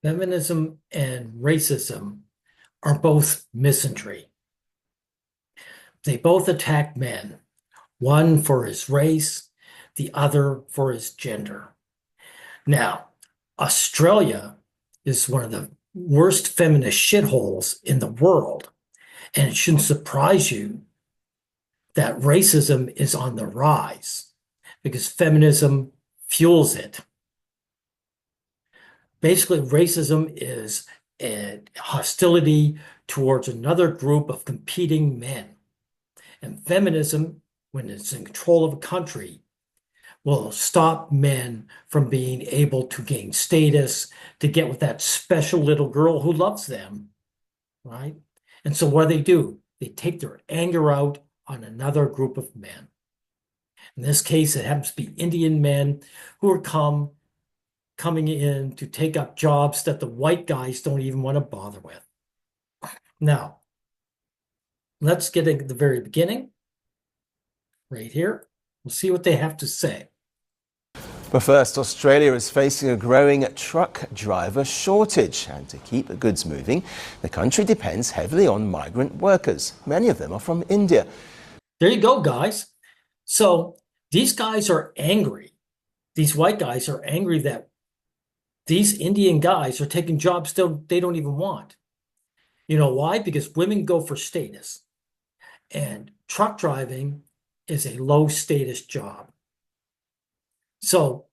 Feminism and racism are both misandry. They both attack men, one for his race, the other for his gender. Now, Australia is one of the worst feminist shitholes in the world, and it shouldn't surprise you that racism is on the rise because feminism fuels it. Basically, racism is a hostility towards another group of competing men. And feminism, when it's in control of a country, will stop men from being able to gain status, to get with that special little girl who loves them, right? And so what do? They take their anger out on another group of men. In this case, it happens to be Indian men who are coming in to take up jobs that the white guys don't even want to bother with. Now, let's get at the very beginning, right here. We'll see what they have to say. But first, Australia is facing a growing truck driver shortage, and to keep goods moving, the country depends heavily on migrant workers. Many of them are from India. There you go, guys. So these guys are angry. These white guys are angry that these Indian guys are taking jobs they don't even want. You know why? Because women go for status, and truck driving is a low status job. So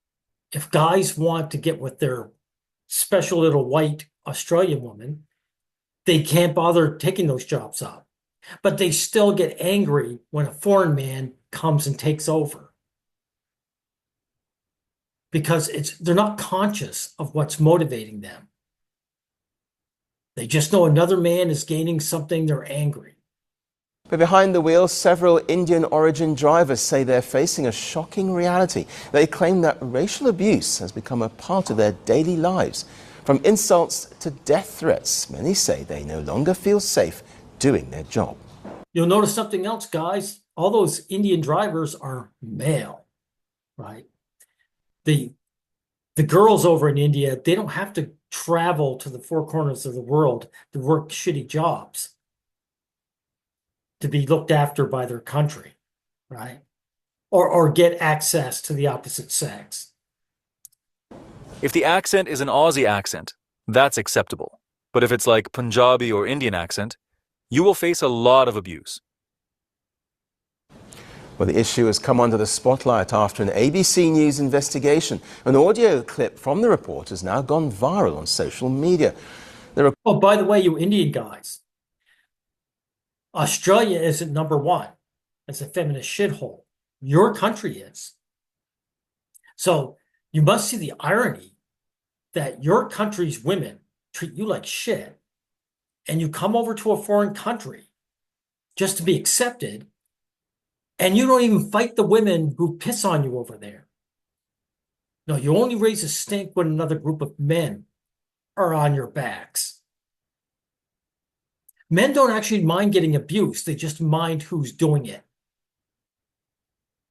if guys want to get with their special little white Australian woman, they can't bother taking those jobs up. But they still get angry when a foreign man comes and takes over. Because they're not conscious of what's motivating them. They just know another man is gaining something, they're angry. But behind the wheel, several Indian origin drivers say they're facing a shocking reality. They claim that racial abuse has become a part of their daily lives. From insults to death threats, many say they no longer feel safe doing their job. You'll notice something else, guys. All those Indian drivers are male, right? The girls over in India, they don't have to travel to the four corners of the world to work shitty jobs, to be looked after by their country, right? Or get access to the opposite sex. If the accent is an Aussie accent, that's acceptable. But if it's like Punjabi or Indian accent, you will face a lot of abuse. Well, the issue has come under the spotlight after an ABC News investigation. An audio clip from the report has now gone viral on social media. Oh, by the way, you Indian guys, Australia isn't number one as a feminist shithole. Your country is. So you must see the irony that your country's women treat you like shit, and you come over to a foreign country just to be accepted, and you don't even fight the women who piss on you over there. No, you only raise a stink when another group of men are on your backs. Men don't actually mind getting abused. They just mind who's doing it.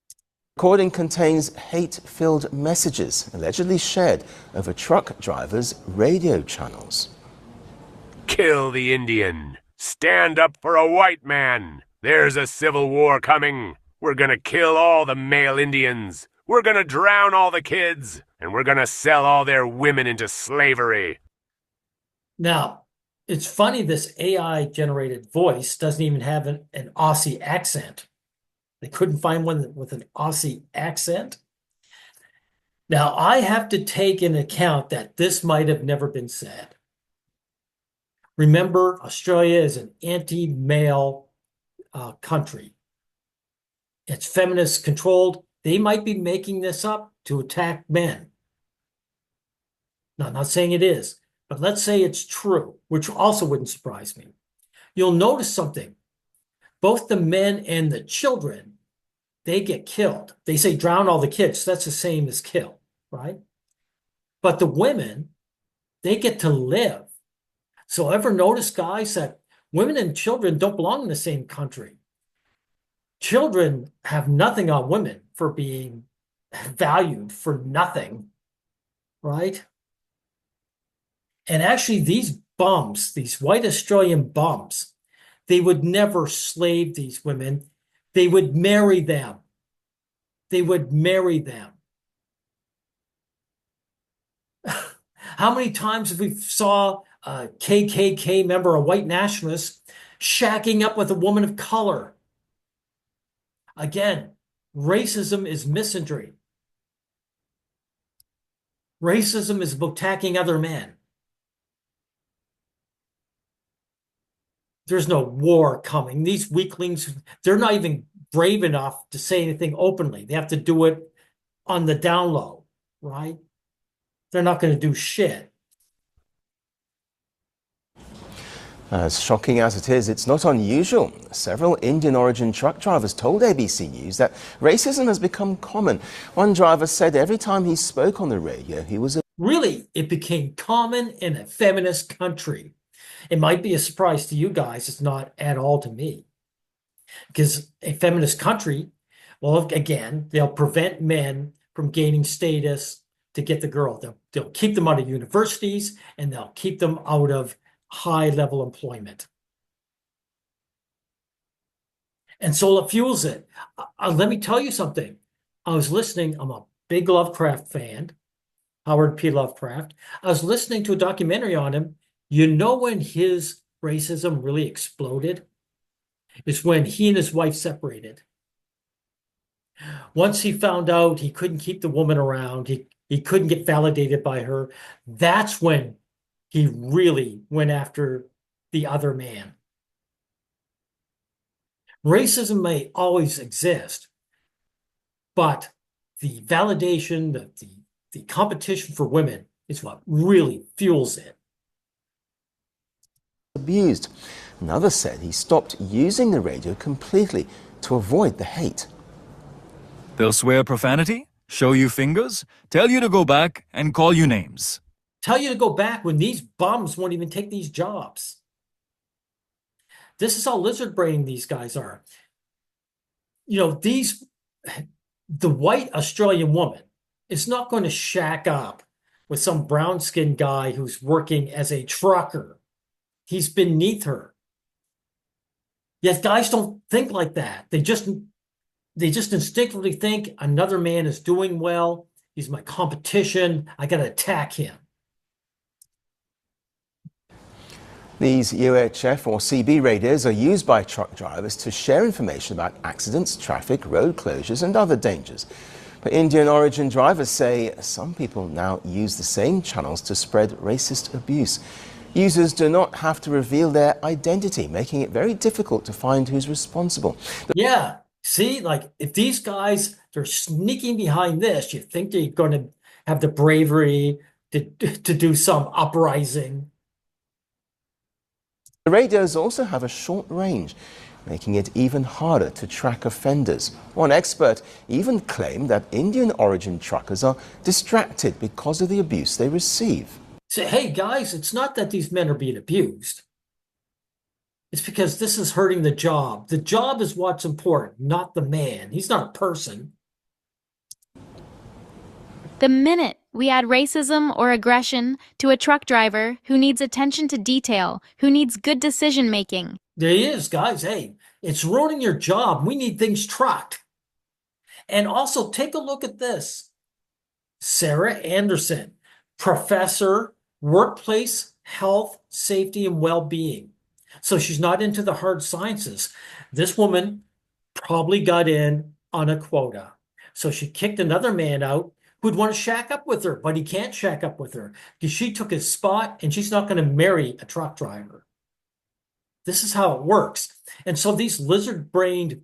The recording contains hate-filled messages allegedly shared over truck drivers' radio channels. Kill the Indian. Stand up for a white man. There's a civil war coming. We're gonna kill all the male Indians. We're gonna drown all the kids. And we're gonna sell all their women into slavery. Now, it's funny this AI-generated voice doesn't even have an Aussie accent. They couldn't find one with an Aussie accent. Now, I have to take into account that this might have never been said. Remember, Australia is an anti-male country. It's feminist controlled. They might be making this up to attack men. Now, I'm not saying it is, but let's say it's true, which also wouldn't surprise me. You'll notice something. Both the men and the children, they get killed. They say drown all the kids. So that's the same as kill, right? But the women, they get to live. So ever notice, guys, that women and children don't belong in the same country? Children have nothing on women for being valued for nothing, right? And actually, these bums, these white Australian bums, they would never slave these women. They would marry them. They would marry them. How many times have we saw a KKK member, a white nationalist, shacking up with a woman of color? Again, racism is misandry. Racism is about attacking other men. There's no war coming. These weaklings, they're not even brave enough to say anything openly. They have to do it on the down low, right? They're not going to do shit. As shocking as it is, it's not unusual. Several Indian origin truck drivers told ABC News that racism has become common. One driver said every time he spoke on the radio, he was Really, it became common in a feminist country. It might be a surprise to you guys. It's not at all to me. Because a feminist country, well, again, they'll prevent men from gaining status to get the girl. They'll keep them out of universities and they'll keep them out of high-level employment. And so it fuels it. Let me tell you something. I was listening. I'm a big Lovecraft fan, Howard P. Lovecraft. I was listening to a documentary on him. You know when his racism really exploded? It's when he and his wife separated. Once he found out he couldn't keep the woman around, he couldn't get validated by her, that's when he really went after the other man. Racism may always exist, but the validation, the competition for women is what really fuels it. abused. Another said he stopped using the radio completely to avoid the hate. They'll swear profanity, show you fingers, tell you to go back, and call you names. Tell you to go back when these bums won't even take these jobs. This is how lizard brain these guys are. You know, the white Australian woman is not going to shack up with some brown-skinned guy who's working as a trucker. He's beneath her. Yet guys don't think like that. They just instinctively think another man is doing well. He's my competition. I got to attack him. These UHF or CB radios are used by truck drivers to share information about accidents, traffic, road closures and other dangers. But Indian origin drivers say some people now use the same channels to spread racist abuse. Users do not have to reveal their identity, making it very difficult to find who's responsible. Yeah, see, like if these guys, they're sneaking behind this, you think they're going to have the bravery to do some uprising. The radios also have a short range, making it even harder to track offenders. One expert even claimed that Indian origin truckers are distracted because of the abuse they receive. Say, hey guys, it's not that these men are being abused. It's because this is hurting the job. The job is what's important, not the man. He's not a person. The minute we add racism or aggression to a truck driver who needs attention to detail, who needs good decision making. There he is, guys. Hey, it's ruining your job. We need things trucked. And also take a look at this. Sarah Anderson, professor, workplace health, safety, and well-being. So she's not into the hard sciences. This woman probably got in on a quota. So she kicked another man out who'd want to shack up with her, but he can't shack up with her because she took his spot and she's not going to marry a truck driver. This is how it works. And so these lizard-brained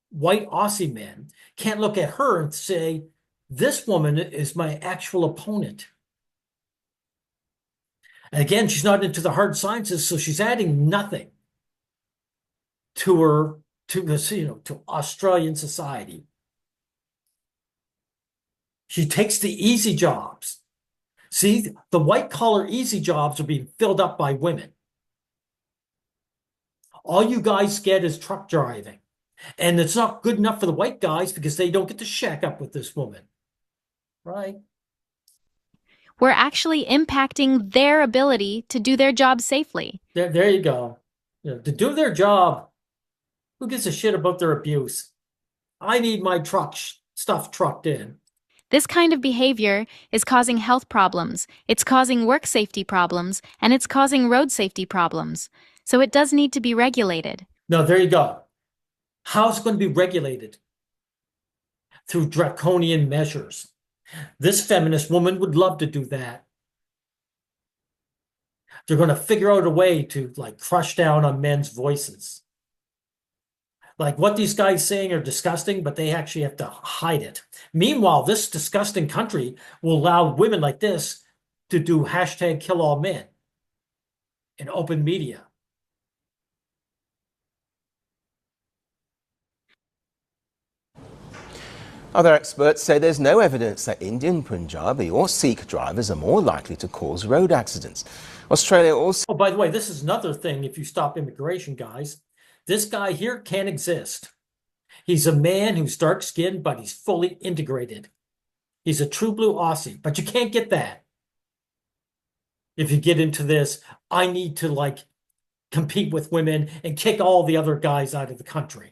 white Aussie men can't look at her and say, this woman is my actual opponent. And again, she's not into the hard sciences, so she's adding nothing to her, to Australian society. She takes the easy jobs. See, the white-collar easy jobs are being filled up by women. All you guys get is truck driving. And it's not good enough for the white guys because they don't get to shack up with this woman. Right? we're actually impacting their ability to do their job safely. There you go. To do their job, who gives a shit about their abuse? I need my stuff trucked in. This kind of behavior is causing health problems, it's causing work safety problems, and it's causing road safety problems. So it does need to be regulated. No, there you go. How's it going to be regulated? Through draconian measures. This feminist woman would love to do that. They're going to figure out a way to crush down on men's voices. Like what these guys saying are disgusting, but they actually have to hide it. Meanwhile, this disgusting country will allow women like this to do hashtag kill all men in open media. Other experts say there's no evidence that Indian, Punjabi or Sikh drivers are more likely to cause road accidents. Australia also... Oh, by the way, this is another thing if you stop immigration, guys. This guy here can't exist. He's a man who's dark-skinned, but he's fully integrated. He's a true blue Aussie, but you can't get that. If you get into this, I need to compete with women and kick all the other guys out of the country.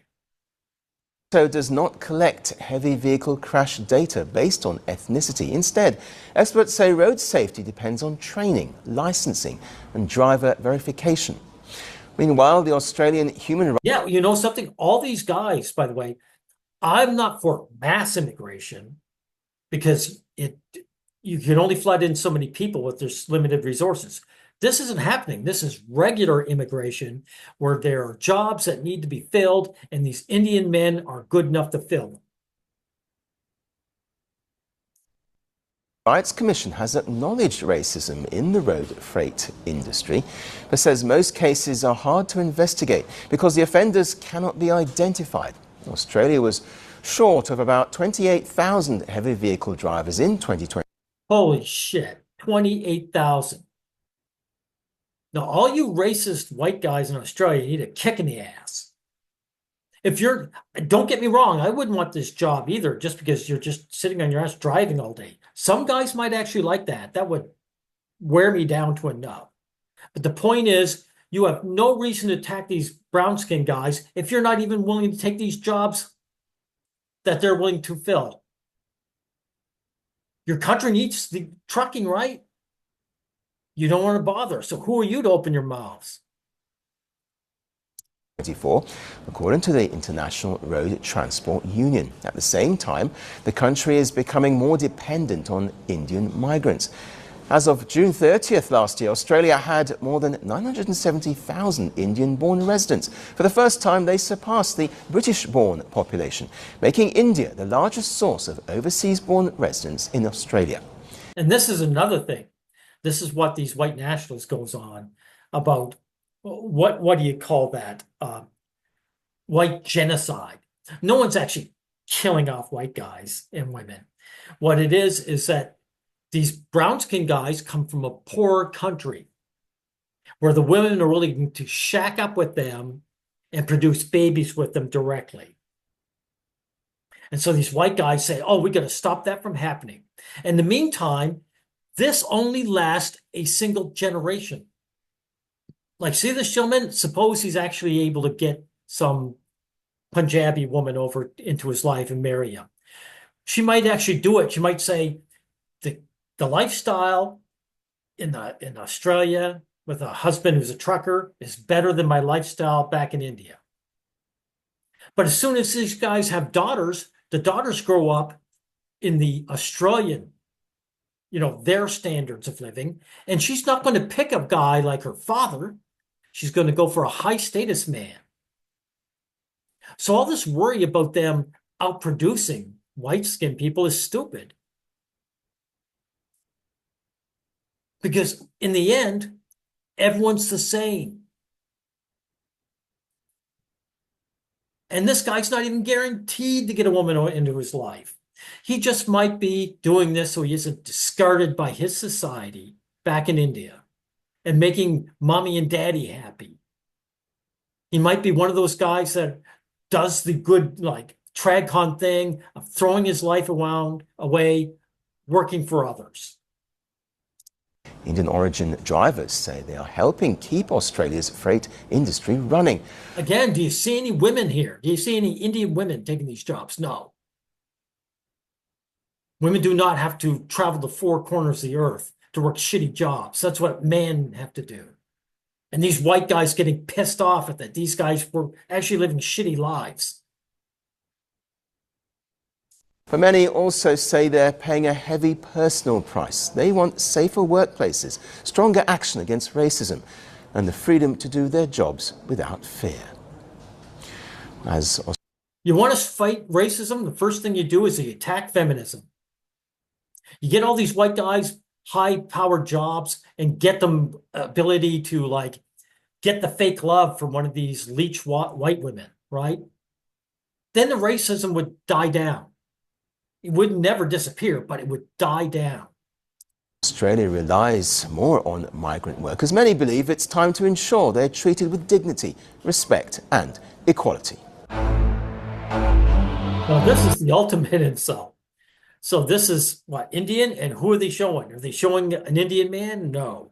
So does not collect heavy vehicle crash data based on ethnicity. Instead, experts say road safety depends on training, licensing and driver verification. Meanwhile, the Australian human rights... Yeah, you know something? All these guys, by the way, I'm not for mass immigration because you can only flood in so many people with there's limited resources. This isn't happening. This is regular immigration where there are jobs that need to be filled, and these Indian men are good enough to fill them. Rights Commission has acknowledged racism in the road freight industry, but says most cases are hard to investigate because the offenders cannot be identified. Australia was short of about 28,000 heavy vehicle drivers in 2020. Holy shit, 28,000. Now, all you racist white guys in Australia need a kick in the ass. Don't get me wrong, I wouldn't want this job either just because you're just sitting on your ass driving all day. Some guys might actually like that. That would wear me down to a nub. But the point is, you have no reason to attack these brown-skinned guys if you're not even willing to take these jobs that they're willing to fill. Your country needs the trucking, right? You don't want to bother. So who are you to open your mouths? According to the International Road Transport Union. At the same time, the country is becoming more dependent on Indian migrants. As of June 30th last year, Australia had more than 970,000 Indian-born residents. For the first time, they surpassed the British-born population, making India the largest source of overseas-born residents in Australia. And this is another thing. This is what these white nationalists goes on about. What do you call that? White genocide. No one's actually killing off white guys and women. What it is that these brown-skinned guys come from a poor country where the women are willing to shack up with them and produce babies with them directly. And so these white guys say, oh, we got to stop that from happening. In the meantime, this only lasts a single generation. See this gentleman? Suppose he's actually able to get some Punjabi woman over into his life and marry him. She might actually do it. She might say the lifestyle in Australia with a husband who's a trucker is better than my lifestyle back in India. But as soon as these guys have daughters, the daughters grow up in the Australian, their standards of living, and she's not going to pick a guy like her father. She's going to go for a high status man. So all this worry about them outproducing white-skinned people is stupid. Because in the end, everyone's the same. And this guy's not even guaranteed to get a woman into his life. He just might be doing this so he isn't discarded by his society back in India and making mommy and daddy happy. He might be one of those guys that does the good, trad-con thing of throwing his life away, working for others. Indian origin drivers say they are helping keep Australia's freight industry running. Again, do you see any women here? Do you see any Indian women taking these jobs? No. Women do not have to travel the four corners of the earth to work shitty jobs. That's what men have to do. And these white guys getting pissed off at that. These guys were actually living shitty lives. But many also say they're paying a heavy personal price. They want safer workplaces, stronger action against racism, and the freedom to do their jobs without fear. You want to fight racism? The first thing you do is you attack feminism. You get all these white guys high-powered jobs and get them ability to like get the fake love from one of these leech white women, right? Then the racism would die down. It would never disappear, but it would die down. Australia relies more on migrant workers. Many believe it's time to ensure they're treated with dignity, respect, and equality. Now, this is the ultimate insult. So this is what, Indian? And who are they showing? Are they showing an Indian man? No.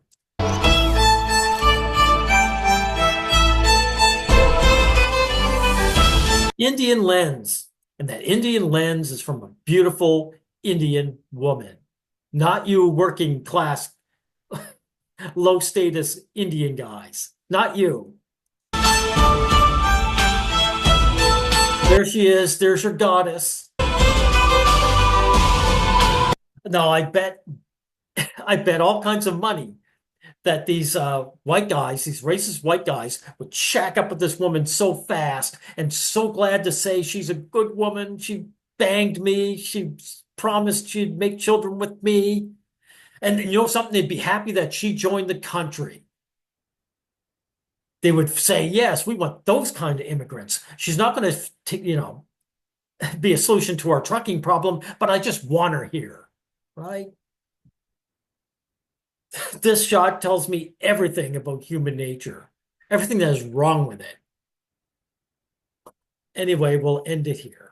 Indian lens. And that Indian lens is from a beautiful Indian woman, not you working class, low status Indian guys, not you. There she is. There's your goddess. Now, I bet all kinds of money that these white guys, these racist white guys, would shack up with this woman so fast and so glad to say she's a good woman. She banged me. She promised she'd make children with me. And you know something? They'd be happy that she joined the country. They would say, yes, we want those kind of immigrants. She's not going to, be a solution to our trucking problem, but I just want her here. Right? This shot tells me everything about human nature, everything that is wrong with it. Anyway, we'll end it here.